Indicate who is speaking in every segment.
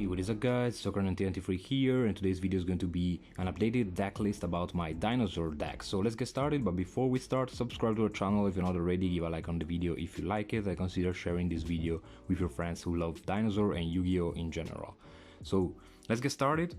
Speaker 1: Hey, what is up guys, Soccer1993 here, and today's video is going to be an updated deck list about my dinosaur deck. So let's get started, but before we start, subscribe to our channel if you're not already, give a like on the video if you like it, and consider sharing this video with your friends who love dinosaur and Yu-Gi-Oh in general. So let's get started,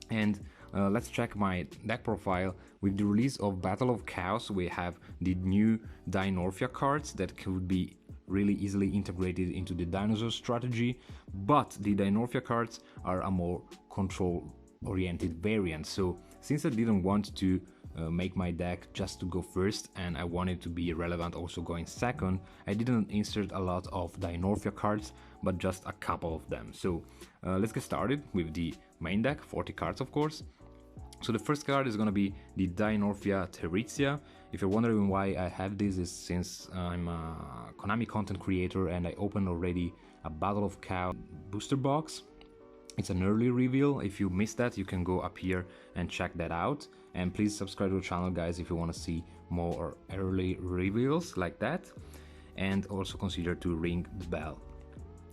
Speaker 1: and let's check my deck profile. With the release of Battle of Chaos, we have the new Dinomorfia cards that could be really easily integrated into the dinosaur strategy, but the Dinomorfia cards are a more control-oriented variant. So since I didn't want to make my deck just to go first, and I wanted to be relevant also going second, I didn't insert a lot of Dinomorfia cards, but just a couple of them. So let's get started with the main deck, 40 cards of course. So the first card is gonna be the Dinorphia Terizia. If you're wondering why I have this, is since I'm a Konami content creator and I opened already a Battle of Chaos booster box. It's an early reveal. If you missed that, you can go up here and check that out. And please subscribe to the channel guys if you want to see more early reveals like that. And also consider to ring the bell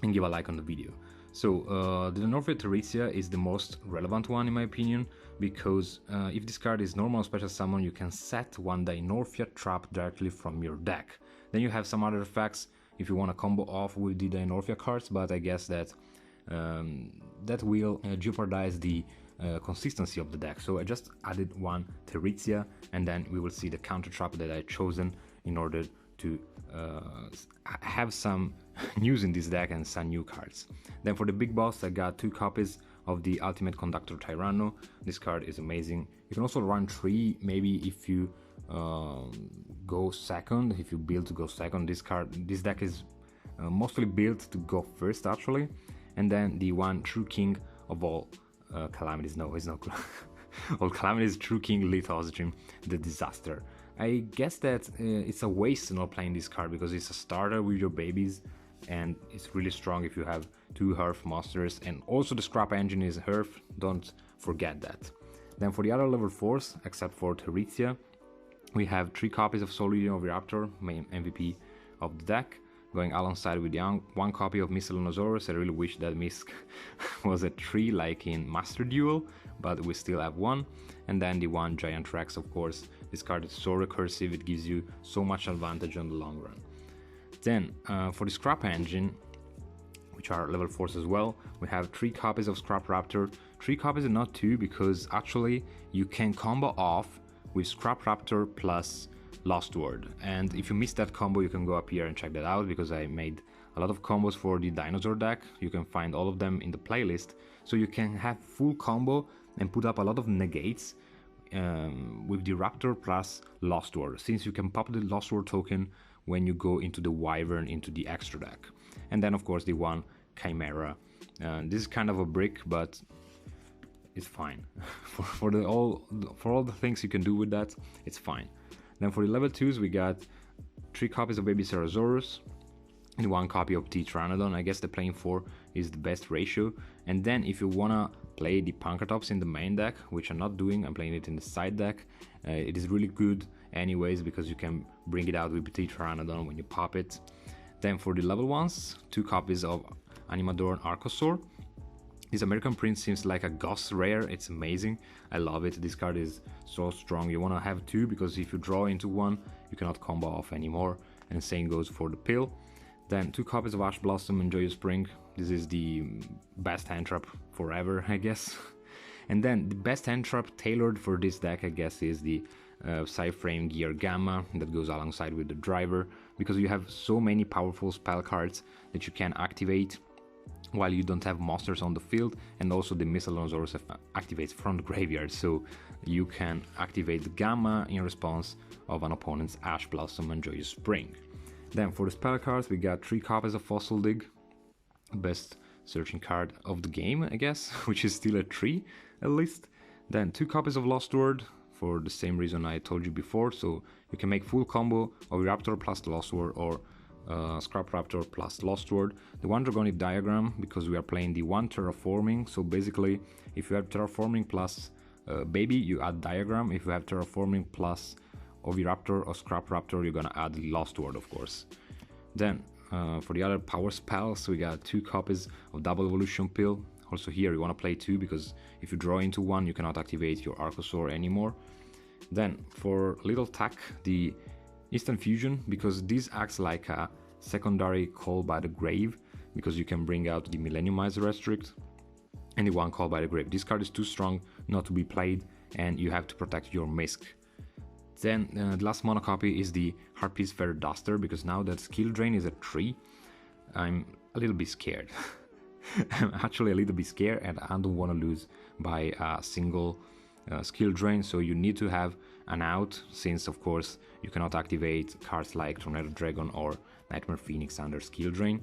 Speaker 1: and give a like on the video. So the Dinorphia Terizia is the most relevant one in my opinion, because if this card is normal special summon, you can set one Dinorphia trap directly from your deck. Then you have some other effects if you want to combo off with the Dinorphia cards, but I guess that that will jeopardize the consistency of the deck. So I just added one Terizia, and then we will see the counter trap that I chosen in order to have some news in this deck and some new cards. Then for the big boss, I got 2 copies of the Ultimate Conductor Tyranno. This card is amazing. You can also run 3 maybe if you go second, if you build to go second. This deck is mostly built to go first actually. And then the one true king of all calamities, no, it's not all calamities, true king Lithosgym, the Disaster. I guess that it's a waste not playing this card because it's a starter with your babies, and it's really strong if you have 2 Hearth monsters, and also the scrap engine is Hearth, don't forget that. Then for the other level 4s, except for Terizia, we have 3 copies of Raptor, main MVP of the deck, going alongside with the 1 copy of Miscellaneosaurus. I really wish that Misk was a 3 like in Master Duel, but we still have 1. And then the 1 Giant Rex, of course. This card is so recursive, it gives you so much advantage on the long run. Then for the Scrap Engine, which are level 4s as well, we have 3 copies of Scrap Raptor. 3 copies and not 2, because actually you can combo off with Scrap Raptor plus Lost World. And if you missed that combo, you can go up here and check that out, because I made a lot of combos for the dinosaur deck. You can find all of them in the playlist, so you can have full combo and put up a lot of negates with the Raptor plus Lost World, since you can pop the Lost World token when you go into the Wyvern into the extra deck. And then of course the 1 Chimera. This is kind of a brick, but it's fine. for all the things you can do with that, it's fine. Then for the level 2s, we got 3 copies of Baby Ceratosaurus and 1 copy of T-Pteranodon. I guess the playing 4 is the best ratio. And then if you wanna play the Punkertops in the main deck, which I'm not doing, I'm playing it in the side deck, it is really good anyways, because you can bring it out with T-Pteranodon when you pop it. Then for the level 1s, 2 copies of Animador and Archosaur. This American Prince seems like a Ghost rare, it's amazing, I love it. This card is so strong. You want to have 2, because if you draw into 1, you cannot combo off anymore, and same goes for the pill. Then 2 copies of Ash Blossom and Joyous Spring. This is the best hand trap forever, I guess. And then the best hand trap tailored for this deck, I guess, is the Psyframe Gear Gamma that goes alongside with the driver, because you have so many powerful spell cards that you can activate while you don't have monsters on the field, and also the Miscellaneosaurus activates from the graveyard, so you can activate the Gamma in response of an opponent's Ash Blossom and Joyous Spring. Then for the spell cards, we got 3 copies of Fossil Dig, best searching card of the game, I guess, which is still a 3 at least. Then 2 copies of Lost World, for the same reason I told you before, so you can make full combo of Raptor plus Lost World, or Scrap Raptor plus Lost World. The 1 Dragonic Diagram, because we are playing the 1 Terraforming, so basically if you have Terraforming plus Baby, you add Diagram. If you have Terraforming plus Oviraptor or Scrap Raptor, you're gonna add Lost World, of course. Then for the other power spells, we got 2 copies of Double Evolution Pill, Also here you want to play 2 because if you draw into 1 you cannot activate your Archosaur anymore. Then for little tack, the Instant Fusion, because this acts like a secondary call by the grave, because you can bring out the Millenniumizer Restrict and the one call by the grave. This card is too strong not to be played and you have to protect your Misk. Then the last mono copy is the Harpies Feather Duster, because now that skill drain is at 3, I'm a little bit scared. I'm actually a little bit scared and I don't want to lose by a single skill drain, so you need to have an out, since of course you cannot activate cards like Tornado Dragon or Nightmare Phoenix under skill drain.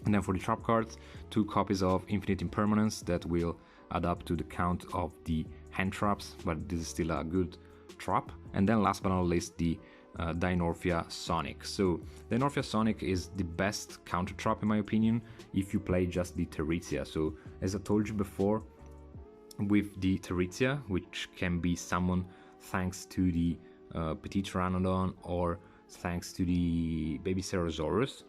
Speaker 1: And then for the trap cards, 2 copies of Infinite Impermanence that will add up to the count of the hand traps, but this is still a good trap. And then last but not least, the Dinorphia Sonic. So Dinorphia Sonic is the best counter trap in my opinion if you play just the Terizia. So as I told you before, with the Terizia, which can be summoned thanks to the Petit Pteranodon or thanks to the Baby Ceratosaurus,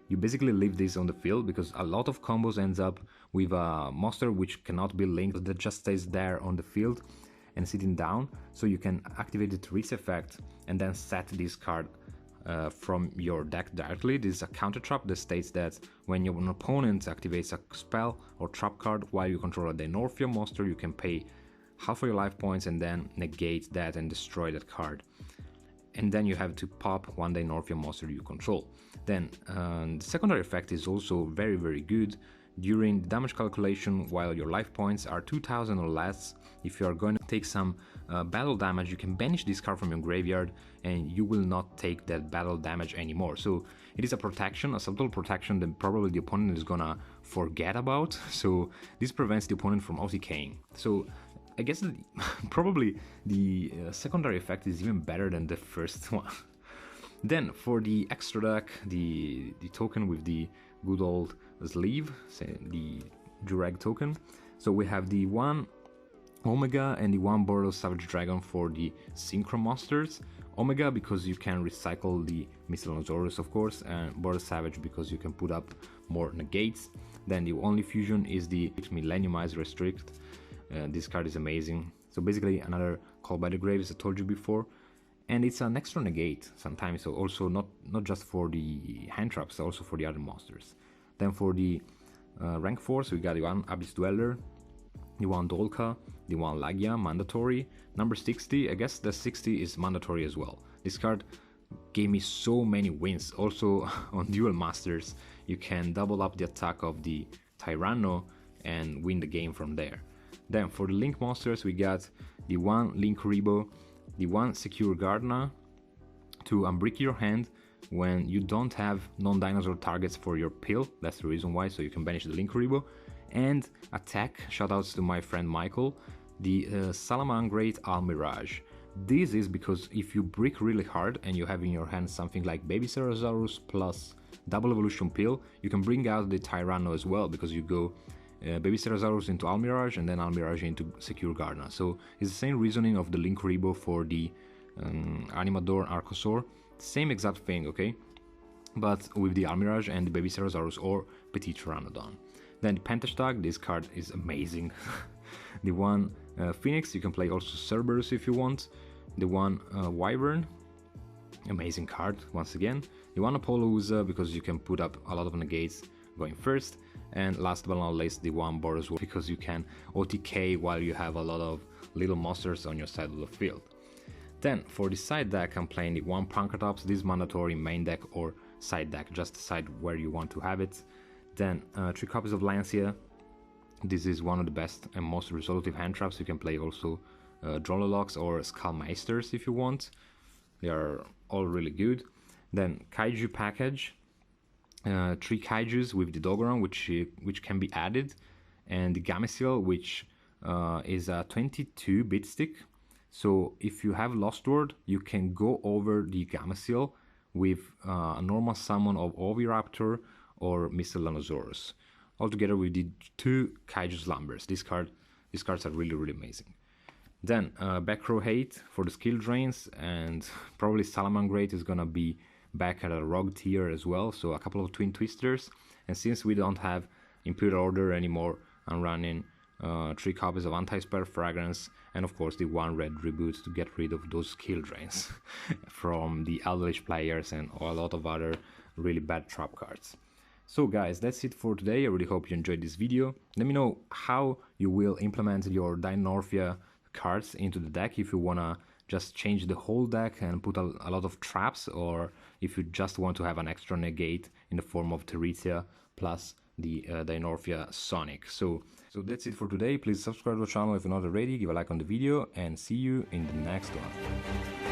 Speaker 1: you basically leave this on the field, because a lot of combos ends up with a monster which cannot be linked, that just stays there on the field and sitting down. So you can activate the Terizia effect and then set this card from your deck directly. This is a counter trap that states that when your opponent activates a spell or trap card while you control a Dinorphia monster, you can pay half of your life points and then negate that and destroy that card. And then you have to pop one Dinorphia monster you control. Then the secondary effect is also very, very good. During the damage calculation, while your life points are 2000 or less, if you are going to take some battle damage, you can banish this card from your graveyard and you will not take that battle damage anymore. So it is a protection, a subtle protection that probably the opponent is gonna forget about. So this prevents the opponent from OTKing. So I guess that probably the secondary effect is even better than the first one. Then for the extra deck, the token with the good old sleeve, say the Jureg token. So we have the one Omega and the one Boros Savage Dragon for the Synchro monsters. Omega because you can recycle the Miscellaneous, of course, and Boros Savage because you can put up more negates. Then the only fusion is the Millenniumize Restrict. This card is amazing. So basically another call by the grave, as I told you before. And it's an extra negate sometimes, so also not just for the hand traps, also for the other monsters. Then for the rank 4, so we got the one Abyss Dweller, the one Dolka, the one Lagia, mandatory. Number 60, I guess the 60 is mandatory as well. This card gave me so many wins. Also on Duel Masters, you can double up the attack of the Tyranno and win the game from there. Then for the Link monsters, we got the one Link Rebo, the one Secure Gardener to unbrick your hand when you don't have non-dinosaur targets for your pill. That's the reason why, so you can banish the Link Rebo. And attack, shoutouts to my friend Michael, the Salamangreat Almirage. This is because if you brick really hard and you have in your hand something like Baby Ceratosaurus plus Double Evolution Pill, you can bring out the Tyranno as well, because you go Baby Ceratosaurus into Almirage and then Almirage into Secure Gardener. So it's the same reasoning of the Link Rebo for the Animador and Archosaur. Same exact thing, okay? But with the Almirage and the Baby Ceratosaurus or Petit Pteranodon. Then the Pentashtag, this card is amazing. The one Phoenix, you can play also Cerberus if you want. The one Wyvern, amazing card once again. The one Apollousa, because you can put up a lot of negates going first. And last but not least, the one Boros, because you can OTK while you have a lot of little monsters on your side of the field. Then for the side deck, I'm playing the one Punkertops. This is mandatory main deck or side deck, just decide where you want to have it. Then 3 copies of Lancia. This is one of the best and most resolutive hand traps. You can play also Drololox or Skullmeisters if you want. They are all really good. Then Kaiju package. 3 Kaijus with the Dogoran, which can be added, and the Gameciel, which is a 22-bit stick. So if you have Lost World, you can go over the Gameciel with a normal summon of Oviraptor or Miscellaneous, all together with the 2 Kaiju Slumbers. These cards are really, really amazing. Then back row 8 for the skill drains, and probably Salamangreat is gonna be back at a rogue tier as well, so a couple of Twin Twisters. And since we don't have Imperial Order anymore, I'm running 3 copies of Anti-Spare Fragrance, and of course the 1 red reboot to get rid of those skill drains from the Eldritch players and a lot of other really bad trap cards. So guys, that's it for today. I really hope you enjoyed this video. Let me know how you will implement your Dinomorfia cards into the deck, if you wanna just change the whole deck and put a lot of traps, or if you just want to have an extra negate in the form of Terizia plus the Dinorphia Sonic. So that's it for today. Please subscribe to the channel if you're not already, give a like on the video, and see you in the next one.